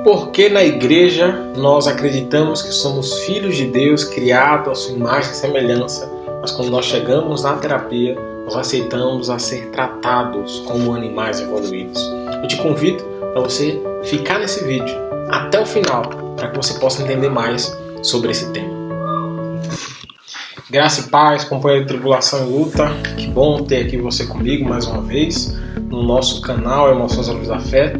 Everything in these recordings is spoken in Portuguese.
Porque na igreja nós acreditamos que somos filhos de Deus, criados à sua imagem e semelhança, mas quando nós chegamos na terapia, nós aceitamos a ser tratados como animais evoluídos. Eu te convido para você ficar nesse vídeo até o final, para que você possa entender mais sobre esse tema. Graça e paz, companheiro de tribulação e luta, que bom ter aqui você comigo mais uma vez no nosso canal Emoções à Luz da Fé.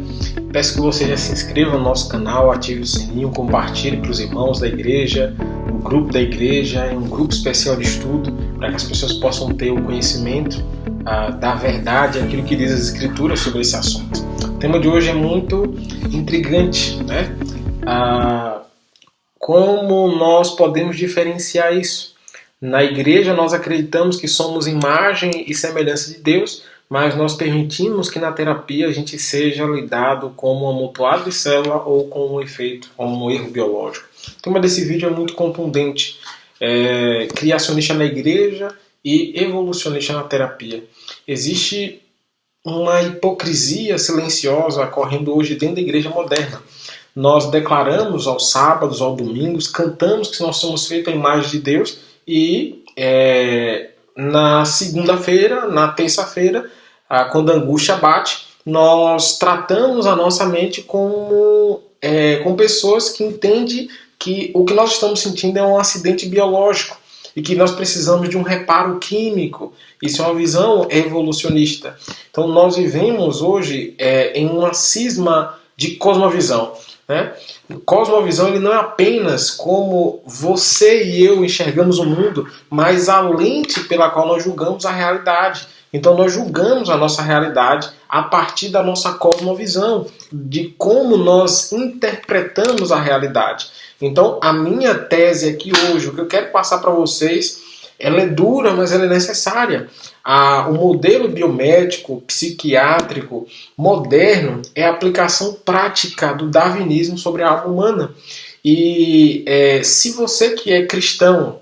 Peço que você já se inscreva no nosso canal, ative o sininho, compartilhe para os irmãos da igreja, no grupo da igreja, em um grupo especial de estudo, para que as pessoas possam ter o conhecimento da verdade, aquilo que diz as Escrituras sobre esse assunto. O tema de hoje é muito intrigante, né? Como nós podemos diferenciar isso? Na igreja nós acreditamos que somos imagem e semelhança de Deus, mas nós permitimos que na terapia a gente seja lidado como um amontoado de célula ou com um efeito, como um erro biológico. O tema desse vídeo é muito contundente. Criacionista na igreja e evolucionista na terapia. Existe uma hipocrisia silenciosa ocorrendo hoje dentro da igreja moderna. Nós declaramos aos sábados, aos domingos, cantamos que nós somos feitos à imagem de Deus e na segunda-feira, na terça-feira, quando a angústia bate, nós tratamos a nossa mente com pessoas que entendem que o que nós estamos sentindo é um acidente biológico e que nós precisamos de um reparo químico. Isso é uma visão evolucionista. Então nós vivemos hoje em uma cisma de cosmovisão. Né? O cosmovisão ele não é apenas como você e eu enxergamos o mundo, mas a lente pela qual nós julgamos a realidade. Então nós julgamos a nossa realidade a partir da nossa cosmovisão, de como nós interpretamos a realidade. Então a minha tese aqui hoje, o que eu quero passar para vocês, ela é dura, mas ela é necessária. O modelo biomédico, psiquiátrico, moderno é a aplicação prática do darwinismo sobre a alma humana. E se você que é cristão,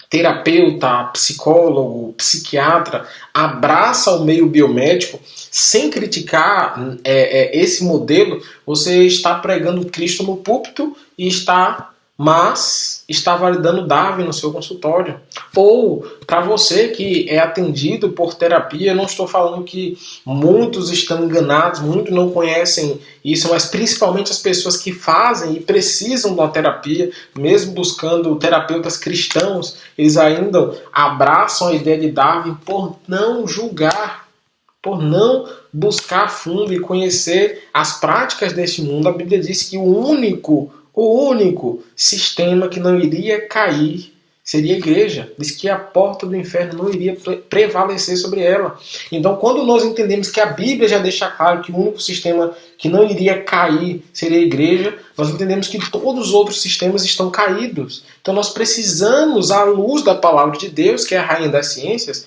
terapeuta, psicólogo, psiquiatra, abraça o meio biomédico sem criticar esse modelo, você está pregando Cristo no púlpito e está validando Darwin no seu consultório. Ou, para você que é atendido por terapia, eu não estou falando que muitos estão enganados, muitos não conhecem isso, mas principalmente as pessoas que fazem e precisam da terapia, mesmo buscando terapeutas cristãos, eles ainda abraçam a ideia de Darwin por não julgar, por não buscar a fundo e conhecer as práticas deste mundo. A Bíblia diz que o único sistema que não iria cair seria a igreja. Diz que a porta do inferno não iria prevalecer sobre ela. Então, quando nós entendemos que a Bíblia já deixa claro que o único sistema que não iria cair seria a igreja, nós entendemos que todos os outros sistemas estão caídos. Então, nós precisamos, à luz da palavra de Deus, que é a rainha das ciências,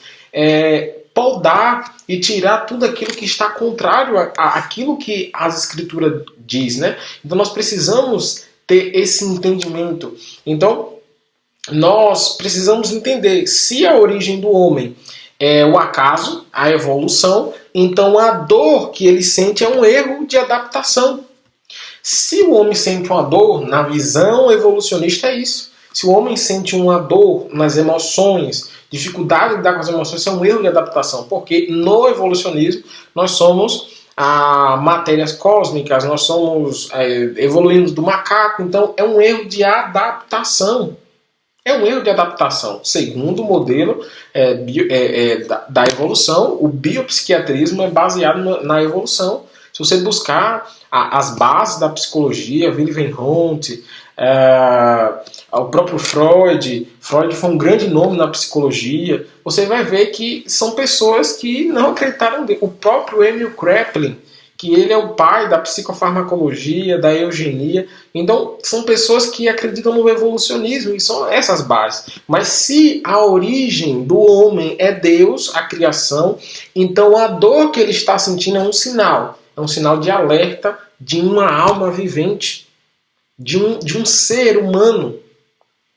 podar e tirar tudo aquilo que está contrário àquilo que as Escrituras diz, né? Então, nós precisamos ter esse entendimento. Então, nós precisamos entender se a origem do homem é o acaso, a evolução, então a dor que ele sente é um erro de adaptação. Se o homem sente uma dor, na visão evolucionista é isso. Se o homem sente uma dor nas emoções, dificuldade de lidar com as emoções, isso é um erro de adaptação, porque no evolucionismo nós somos matérias cósmicas, nós somos evoluímos do macaco, então é um erro de adaptação. É um erro de adaptação. Segundo o modelo da evolução, o biopsiquiatrismo é baseado na evolução. Se você buscar as bases da psicologia, Wilhelm Wundt, o próprio Freud foi um grande nome na psicologia, você vai ver que são pessoas que não acreditaram nele. O próprio Emil Kraepelin, que ele é o pai da psicofarmacologia, da eugenia. Então, são pessoas que acreditam no evolucionismo, e são essas bases. Mas se a origem do homem é Deus, a criação, então a dor que ele está sentindo é um sinal de alerta de uma alma vivente, de um ser humano,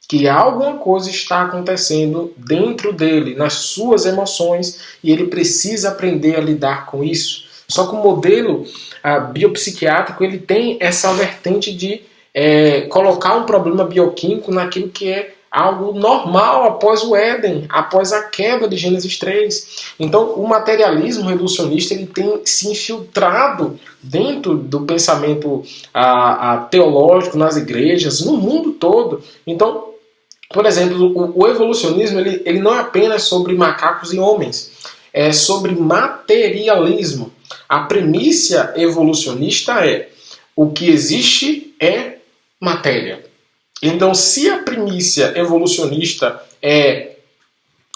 que alguma coisa está acontecendo dentro dele, nas suas emoções, e ele precisa aprender a lidar com isso. Só que o modelo biopsiquiátrico ele tem essa vertente de colocar um problema bioquímico naquilo que é algo normal após o Éden, após a queda de Gênesis 3. Então, o materialismo reducionista ele tem se infiltrado dentro do pensamento teológico nas igrejas, no mundo todo. Então, por exemplo, o evolucionismo ele não é apenas sobre macacos e homens, é sobre materialismo. A premissa evolucionista é: o que existe é matéria. Então, se a premissa evolucionista é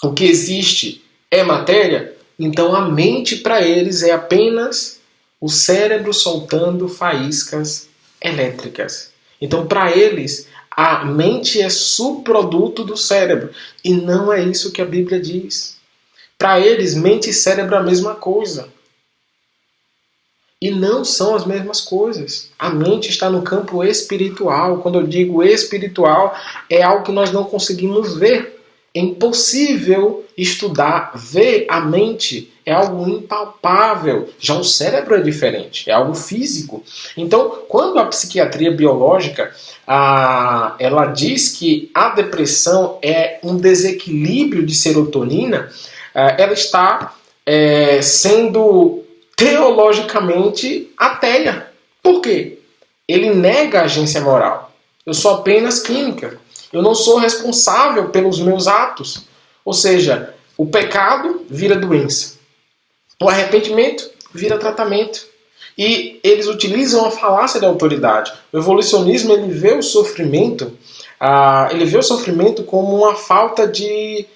o que existe é matéria, então a mente para eles é apenas o cérebro soltando faíscas elétricas. Então, para eles, a mente é subproduto do cérebro. E não é isso que a Bíblia diz. Para eles, mente e cérebro é a mesma coisa. E não são as mesmas coisas. A mente está no campo espiritual. Quando eu digo espiritual, é algo que nós não conseguimos ver. É impossível estudar, ver a mente. É algo impalpável. Já o cérebro é diferente, é algo físico. Então, quando a psiquiatria biológica ela diz que a depressão é um desequilíbrio de serotonina, ela está sendo teologicamente ateia. Por quê? Ele nega a agência moral. Eu sou apenas química. Eu não sou responsável pelos meus atos. Ou seja, o pecado vira doença. O arrependimento vira tratamento. E eles utilizam a falácia da autoridade. O evolucionismo ele vê o sofrimento, como uma falta de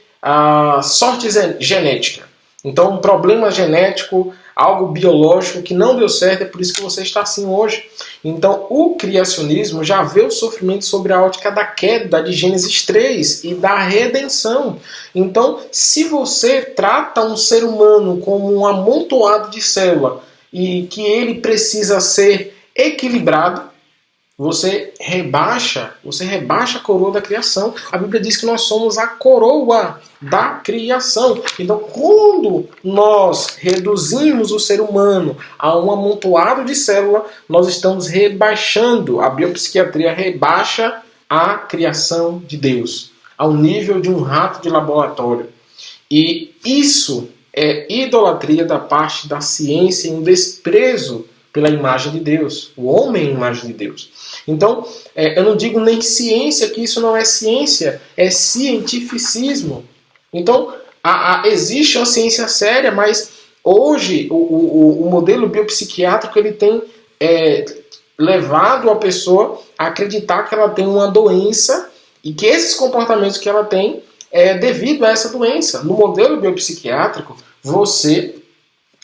sorte genética. Então, um problema genético, algo biológico que não deu certo, é por isso que você está assim hoje. Então, o criacionismo já vê o sofrimento sobre a ótica da queda de Gênesis 3 e da redenção. Então, se você trata um ser humano como um amontoado de célula e que ele precisa ser equilibrado, você rebaixa a coroa da criação. A Bíblia diz que nós somos a coroa da criação. Então, quando nós reduzimos o ser humano a um amontoado de célula, nós estamos rebaixando. A biopsiquiatria rebaixa a criação de Deus ao nível de um rato de laboratório. E isso é idolatria da parte da ciência e um desprezo pela imagem de Deus. O homem é a imagem de Deus. Então, eu não digo nem ciência, que isso não é ciência, é cientificismo. Então, existe uma ciência séria, mas hoje o modelo biopsiquiátrico ele tem levado a pessoa a acreditar que ela tem uma doença e que esses comportamentos que ela tem é devido a essa doença. No modelo biopsiquiátrico, você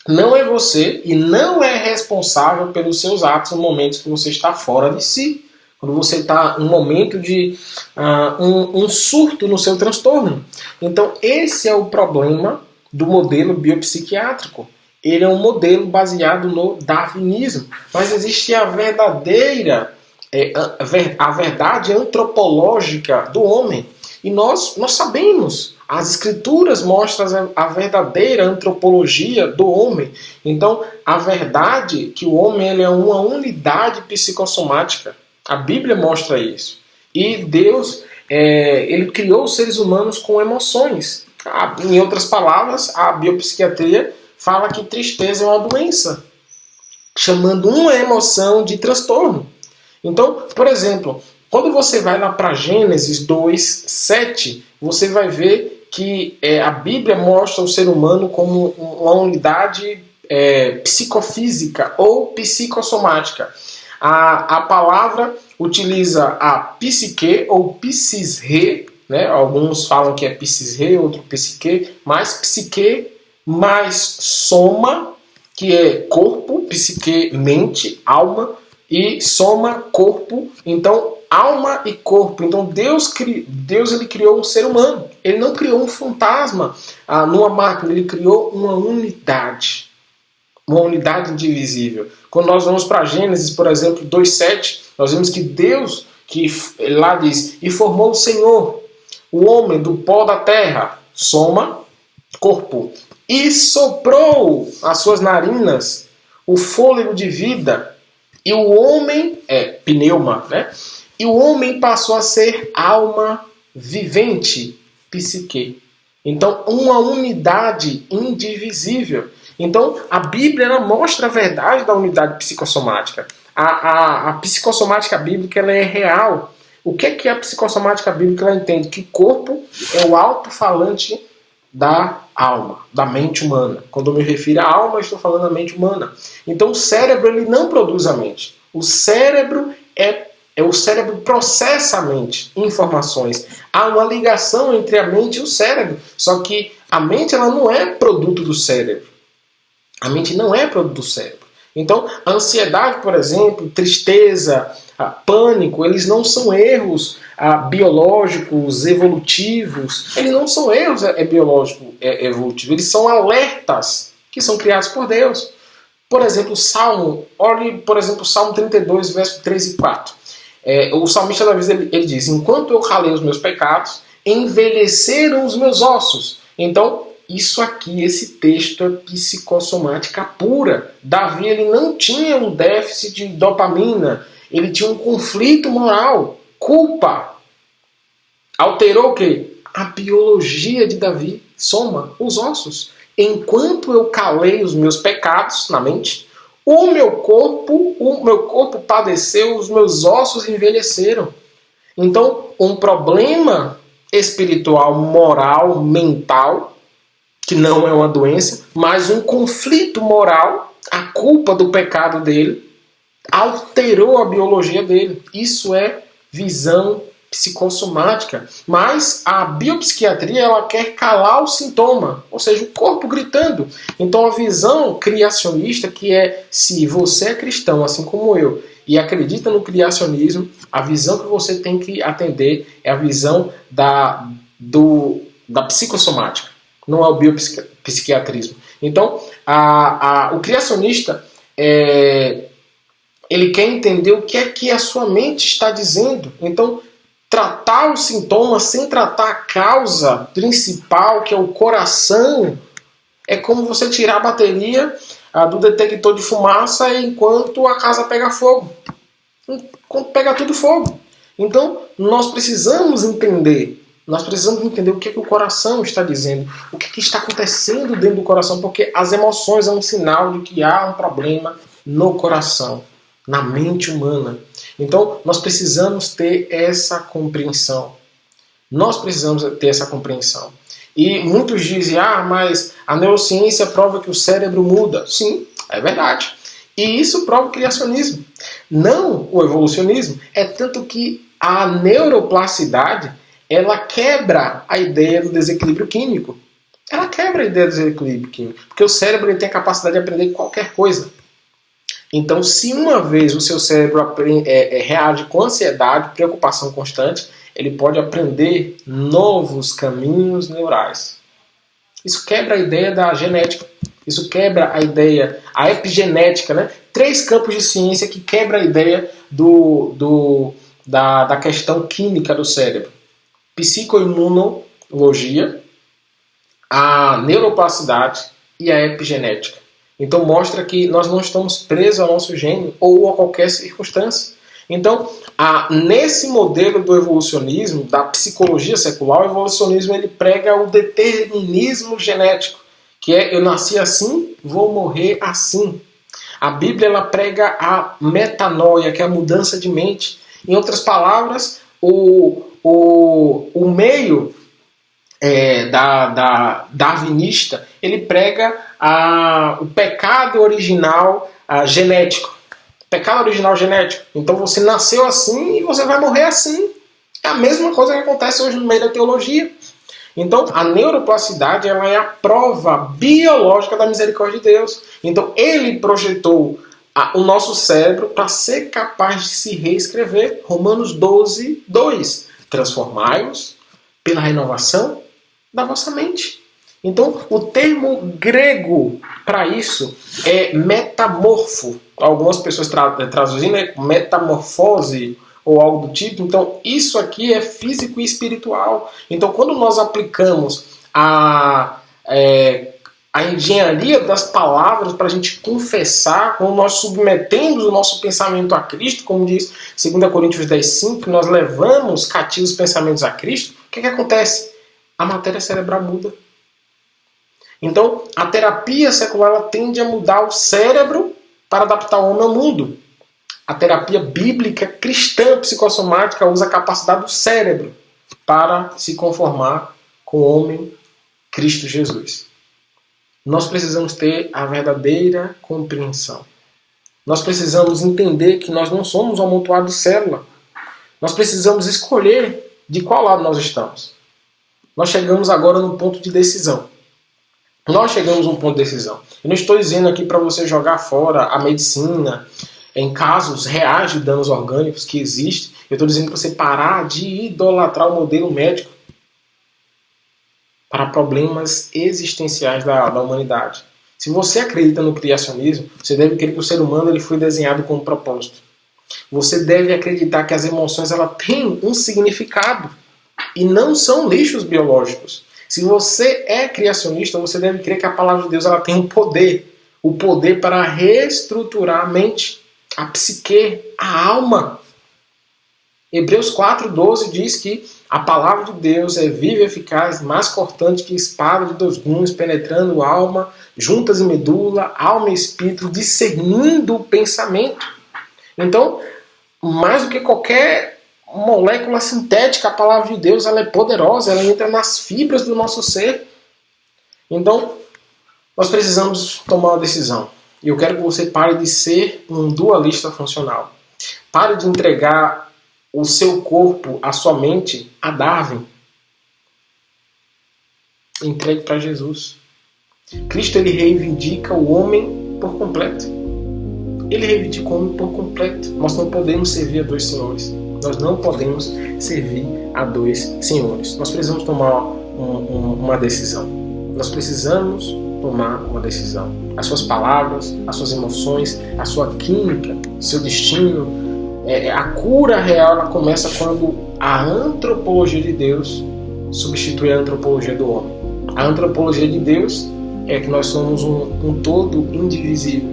não é você e não é responsável pelos seus atos no momento que você está fora de si. Quando você está em um momento de um surto no seu transtorno. Então, esse é o problema do modelo biopsiquiátrico. Ele é um modelo baseado no darwinismo. Mas existe a verdade antropológica do homem. E nós sabemos. As escrituras mostram a verdadeira antropologia do homem. Então, a verdade é que o homem ele é uma unidade psicossomática. A Bíblia mostra isso. E Deus, ele criou os seres humanos com emoções. Em outras palavras, a biopsiquiatria fala que tristeza é uma doença, chamando uma emoção de transtorno. Então, por exemplo, quando você vai lá para Gênesis 2:7, você vai ver que a Bíblia mostra o ser humano como uma unidade psicofísica ou psicossomática. A palavra utiliza a psique ou psisre, né? Alguns falam que é psisre, outro psique, mas psique mais soma, que é corpo, psique, mente, alma, e soma, corpo. Então, alma e corpo. Então, Deus ele criou um ser humano. Ele não criou um fantasma numa máquina, ele criou uma unidade. Uma unidade indivisível. Quando nós vamos para Gênesis, por exemplo, 2:7, nós vemos que Deus, que lá diz, e formou o Senhor, o homem do pó da terra, soma, corpo, e soprou as suas narinas o fôlego de vida, e o homem, pneuma, né? E o homem passou a ser alma vivente, psique. Então, uma unidade indivisível. Então, a Bíblia ela mostra a verdade da unidade psicossomática. A psicossomática bíblica ela é real. O que é a psicossomática bíblica? Ela entende que o corpo é o alto-falante da alma, da mente humana. Quando eu me refiro à alma, eu estou falando da mente humana. Então, o cérebro ele não produz a mente. O cérebro o cérebro processa a mente, informações. Há uma ligação entre a mente e o cérebro. Só que a mente ela não é produto do cérebro. A mente não é produto do cérebro. Então, a ansiedade, por exemplo, tristeza, pânico, eles não são erros biológicos, evolutivos. Eles não são erros biológicos, evolutivos. Eles são alertas que são criados por Deus. Por exemplo, olhe, por exemplo, o Salmo 32, verso 3 e 4. O salmista, da vez, ele diz: enquanto eu ralei os meus pecados, envelheceram os meus ossos. Então, isso aqui, esse texto é psicossomática pura. Davi ele não tinha um déficit de dopamina, ele tinha um conflito moral, culpa. Alterou o quê? A biologia de Davi soma os ossos. Enquanto eu calei os meus pecados na mente, o meu corpo padeceu, os meus ossos envelheceram. Então, um problema espiritual, moral, mental, que não é uma doença, mas um conflito moral, a culpa do pecado dele, alterou a biologia dele. Isso é visão psicossomática. Mas a biopsiquiatria ela quer calar o sintoma, ou seja, o corpo gritando. Então a visão criacionista, que é se você é cristão, assim como eu, e acredita no criacionismo, a visão que você tem que atender é a visão da psicossomática. Não é o biopsiquiatrismo. Então, o criacionista, ele quer entender o que é que a sua mente está dizendo. Então, tratar os sintomas sem tratar a causa principal, que é o coração, é como você tirar a bateria do detector de fumaça enquanto a casa pega fogo. Enquanto pega tudo fogo. Então, nós precisamos entender. Nós precisamos entender o que o coração está dizendo, o que está acontecendo dentro do coração, porque as emoções é um sinal de que há um problema no coração, na mente humana. Então, nós precisamos ter essa compreensão. Nós precisamos ter essa compreensão. E muitos dizem, mas a neurociência prova que o cérebro muda. Sim, é verdade. E isso prova o criacionismo, não o evolucionismo. É tanto que a neuroplasticidade ela quebra a ideia do desequilíbrio químico. Ela quebra a ideia do desequilíbrio químico. Porque o cérebro ele tem a capacidade de aprender qualquer coisa. Então, se uma vez o seu cérebro reage com ansiedade, preocupação constante, ele pode aprender novos caminhos neurais. Isso quebra a ideia da genética. Isso quebra a ideia, a epigenética, né? 3 campos de ciência que quebra a ideia da questão química do cérebro. Psicoimunologia, a neuroplasticidade e a epigenética. Então mostra que nós não estamos presos ao nosso gênio ou a qualquer circunstância. Então, nesse modelo do evolucionismo, da psicologia secular, o evolucionismo ele prega o determinismo genético, que é eu nasci assim, vou morrer assim. A Bíblia ela prega a metanoia, que é a mudança de mente. Em outras palavras, o meio darwinista, ele prega o pecado original genético. Pecado original genético. Então você nasceu assim e você vai morrer assim. É a mesma coisa que acontece hoje no meio da teologia. Então a neuroplasticidade ela é a prova biológica da misericórdia de Deus. Então ele projetou o nosso cérebro para ser capaz de se reescrever. Romanos 12, 2. Transformai-vos pela renovação da vossa mente. Então, o termo grego para isso é metamorfo. Algumas pessoas traduzem metamorfose ou algo do tipo. Então, isso aqui é físico e espiritual. Então, quando nós aplicamos a engenharia das palavras para a gente confessar, quando nós submetemos o nosso pensamento a Cristo, como diz 2 Coríntios 10:5, nós levamos cativos os pensamentos a Cristo, o que acontece? A matéria cerebral muda. Então, a terapia secular ela tende a mudar o cérebro para adaptar o homem ao mundo. A terapia bíblica cristã psicossomática usa a capacidade do cérebro para se conformar com o homem Cristo Jesus. Nós precisamos ter a verdadeira compreensão. Nós precisamos entender que nós não somos um amontoado de célula. Nós precisamos escolher de qual lado nós estamos. Nós chegamos agora no ponto de decisão. Nós chegamos a um ponto de decisão. Eu não estou dizendo aqui para você jogar fora a medicina em casos reais de danos orgânicos que existem. Eu estou dizendo para você parar de idolatrar o modelo médico para problemas existenciais da humanidade. Se você acredita no criacionismo, você deve crer que o ser humano ele foi desenhado com um propósito. Você deve acreditar que as emoções ela têm um significado e não são lixos biológicos. Se você é criacionista, você deve crer que a palavra de Deus ela tem o poder para reestruturar a mente, a psique, a alma. Hebreus 4:12 diz que a palavra de Deus é viva e eficaz, mais cortante que espada de 2 gumes, penetrando alma, juntas e medula, alma e espírito, discernindo o pensamento. Então, mais do que qualquer molécula sintética, a palavra de Deus ela é poderosa, ela entra nas fibras do nosso ser. Então, nós precisamos tomar uma decisão. E eu quero que você pare de ser um dualista funcional. Pare de entregar o seu corpo, a sua mente, a Darwin. Entregue para Jesus. Cristo ele reivindica o homem por completo. Ele reivindica o homem por completo. Nós não podemos servir a 2 senhores. Nós não podemos servir a 2 senhores. Nós precisamos tomar uma decisão. Nós precisamos tomar uma decisão. As suas palavras, as suas emoções, a sua química, seu destino. A cura real ela começa quando a antropologia de Deus substitui a antropologia do homem. A antropologia de Deus é que nós somos um todo indivisível.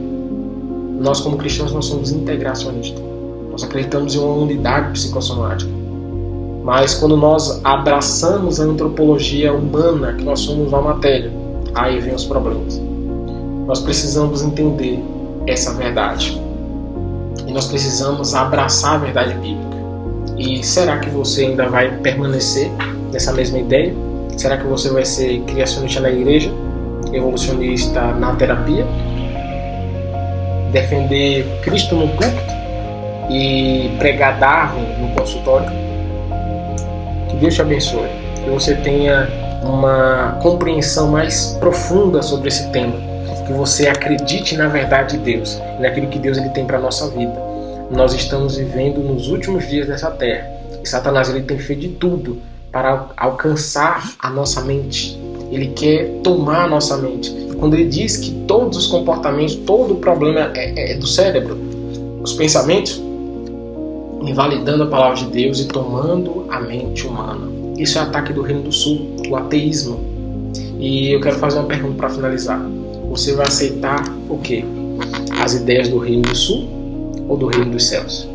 Nós, como cristãos, nós somos integracionistas. Nós acreditamos em uma unidade psicossomática. Mas quando nós abraçamos a antropologia humana, que nós somos uma matéria, aí vem os problemas. Nós precisamos entender essa verdade. E nós precisamos abraçar a verdade bíblica. E será que você ainda vai permanecer nessa mesma ideia? Será que você vai ser criacionista na igreja, evolucionista na terapia, defender Cristo no púlpito e pregar Darwin no consultório? Que Deus te abençoe. Que você tenha uma compreensão mais profunda sobre esse tema. Que você acredite na verdade de Deus, naquilo que Deus ele tem para a nossa vida. Nós estamos vivendo nos últimos dias dessa terra. E Satanás ele tem feito de tudo para alcançar a nossa mente. Ele quer tomar a nossa mente. E quando ele diz que todos os comportamentos, todo o problema é do cérebro, os pensamentos, invalidando a palavra de Deus e tomando a mente humana. Isso é ataque do Reino do Sul, o ateísmo. E eu quero fazer uma pergunta para finalizar. Você vai aceitar o quê? As ideias do Reino do Sul ou do Reino dos Céus?